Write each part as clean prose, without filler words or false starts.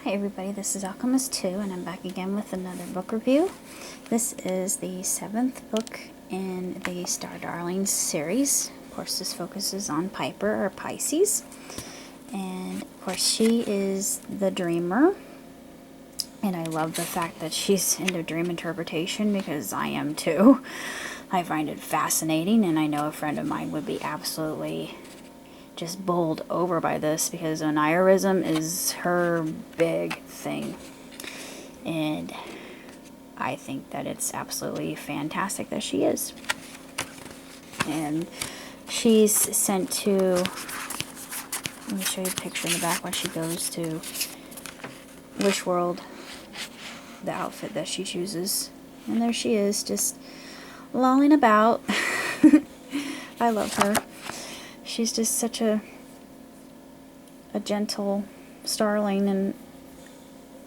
Hi everybody, this is Alchemist 2 and I'm back again with another book review. This is the 7th book in the Starling series. Of course, this focuses on Piper, or Pisces. And of course, she is the dreamer. And I love the fact that she's into dream interpretation because I am too. I find it fascinating, and I know a friend of mine would be absolutely just bowled over by this because onirism is her big thing. And I think that it's absolutely fantastic that she is. And she's sent to, let me show you the picture in the back when she goes to Wish World, the outfit that she chooses. And there she is, just lolling about. I love her. She's just such a gentle starling, and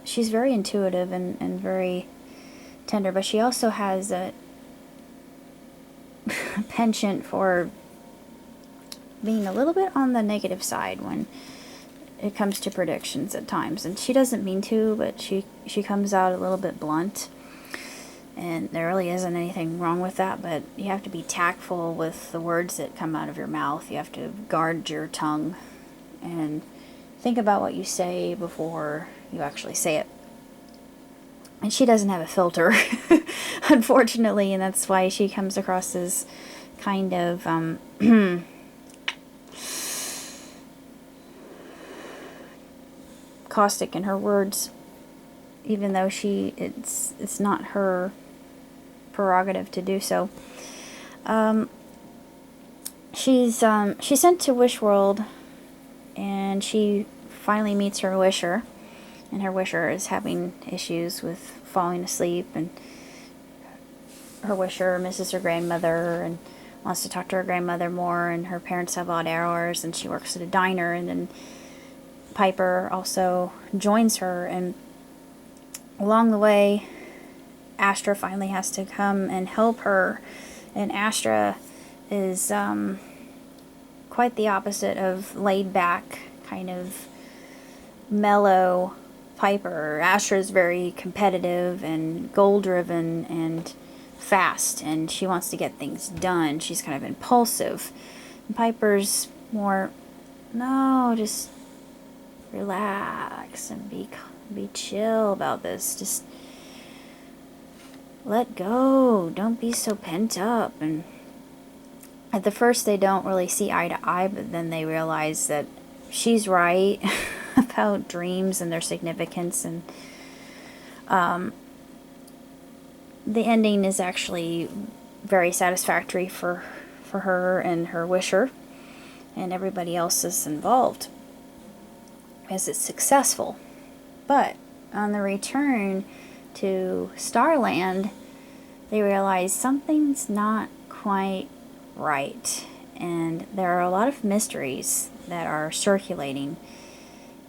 she's very intuitive and very tender, but she also has a penchant for being a little bit on the negative side when it comes to predictions at times. And she doesn't mean to, but she comes out a little bit blunt. And there really isn't anything wrong with that, but you have to be tactful with the words that come out of your mouth. You have to guard your tongue and think about what you say before you actually say it. And she doesn't have a filter, unfortunately, and that's why she comes across as kind of caustic in her words, even though it's not her prerogative to do so. She's sent to Wish World, and she finally meets her wisher, and her wisher is having issues with falling asleep, and her wisher misses her grandmother and wants to talk to her grandmother more, and her parents have odd hours, and she works at a diner, and then Piper also joins her, and along the way Astra finally has to come and help her, and Astra is quite the opposite of laid back, kind of mellow Piper. Astra is very competitive and goal driven and fast, and she wants to get things done. She's kind of impulsive. And Piper's more, no, just relax and be chill about this. Just let go. Don't be so pent up. And at the first they don't really see eye to eye, but then they realize that she's right about dreams and their significance, and the ending is actually very satisfactory for her and her wisher and everybody else is involved, as it's successful. But on the return to Starland, they realize something's not quite right, and there are a lot of mysteries that are circulating,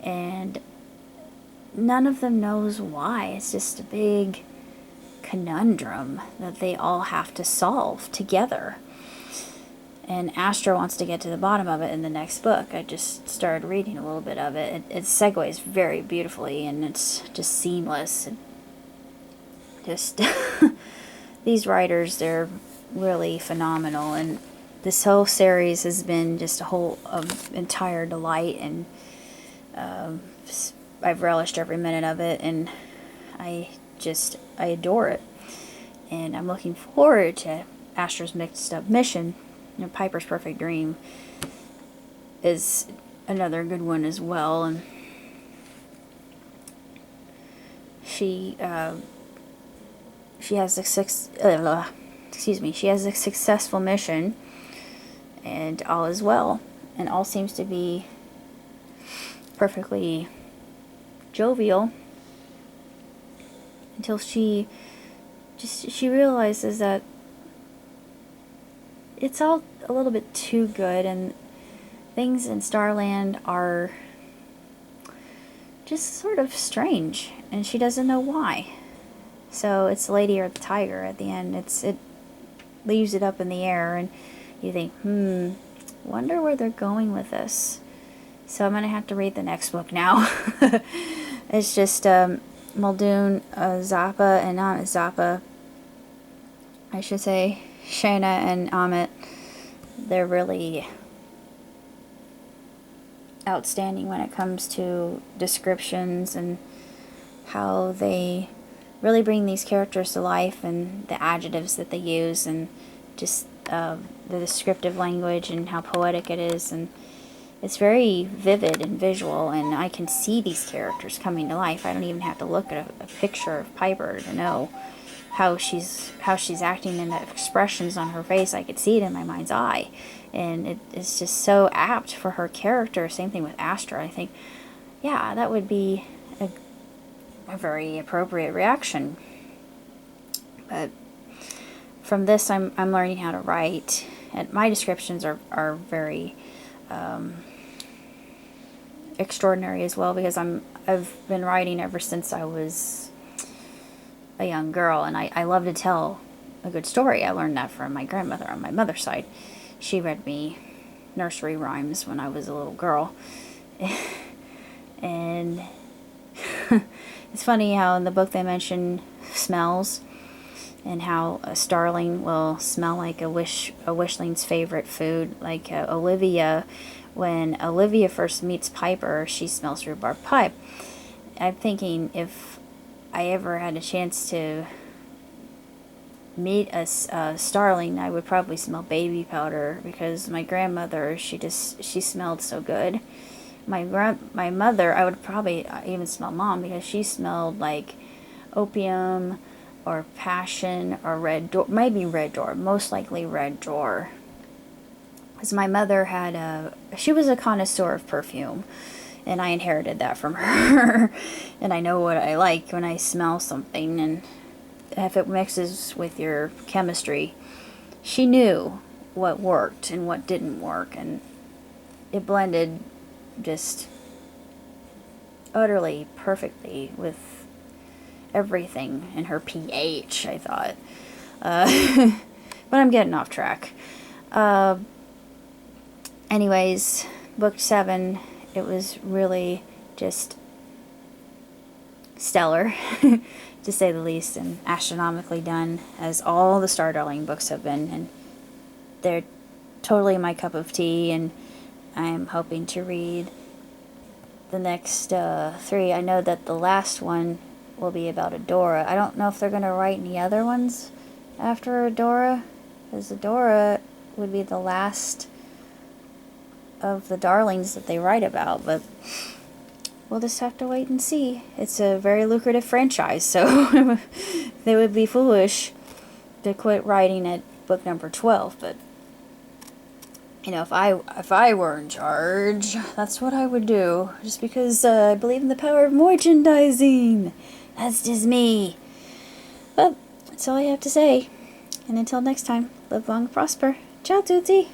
and none of them knows why. It's just a big conundrum that they all have to solve together. And Astra wants to get to the bottom of it in the next book. I just started reading a little bit of it. It segues very beautifully, and it's just seamless. And just these writers, they're really phenomenal, and this whole series has been just a whole entire delight, and I've relished every minute of it, and I adore it. And I'm looking forward to Astra's mixed up mission. You know, Piper's Perfect Dream is another good one as well, and she has a successful mission, and all is well, and all seems to be perfectly jovial until she realizes that it's all a little bit too good, and things in Starland are just sort of strange, and she doesn't know why. So it's the lady or the tiger at the end. It leaves it up in the air, and you think, wonder where they're going with this. So I'm going to have to read the next book now. It's just Muldoon, Zappa, and not Zappa, I should say, Shayna and Amit. They're really outstanding when it comes to descriptions and how they really bring these characters to life, and the adjectives that they use, and just the descriptive language and how poetic it is. And it's very vivid and visual, and I can see these characters coming to life. I don't even have to look at a picture of Piper to know how she's acting, and the expressions on her face. I could see it in my mind's eye, and it's just so apt for her character. Same thing with Astra. I think, yeah, that would be a very appropriate reaction. But from this, I'm learning how to write, and my descriptions are very extraordinary as well, because I've been writing ever since I was a young girl, and I love to tell a good story. I learned that from my grandmother on my mother's side. She read me nursery rhymes when I was a little girl. And it's funny how in the book they mention smells, and how a starling will smell like a wishling's favorite food. Like Olivia, when Olivia first meets Piper, she smells rhubarb pie. I'm thinking, if I ever had a chance to meet a starling, I would probably smell baby powder, because my grandmother, she smelled so good. My mother, I would probably even smell Mom, because she smelled like opium or passion or red door, maybe red door, most likely red door. Because my mother she was a connoisseur of perfume, and I inherited that from her. And I know what I like when I smell something, and if it mixes with your chemistry. She knew what worked and what didn't work, and it blended just utterly perfectly with everything in her pH, I thought. But I'm getting off track. Anyways, book 7, it was really just stellar, to say the least, and astronomically done, as all the Starling books have been, and they're totally my cup of tea, and I'm hoping to read the next 3. I know that the last one will be about Adora. I don't know if they're going to write any other ones after Adora, because Adora would be the last of the darlings that they write about, but we'll just have to wait and see. It's a very lucrative franchise, so they would be foolish to quit writing at book number 12. But you know, if I were in charge, that's what I would do, just because I believe in the power of merchandising. That's just me. But that's all I have to say, and until next time, live long and prosper. Ciao tutti.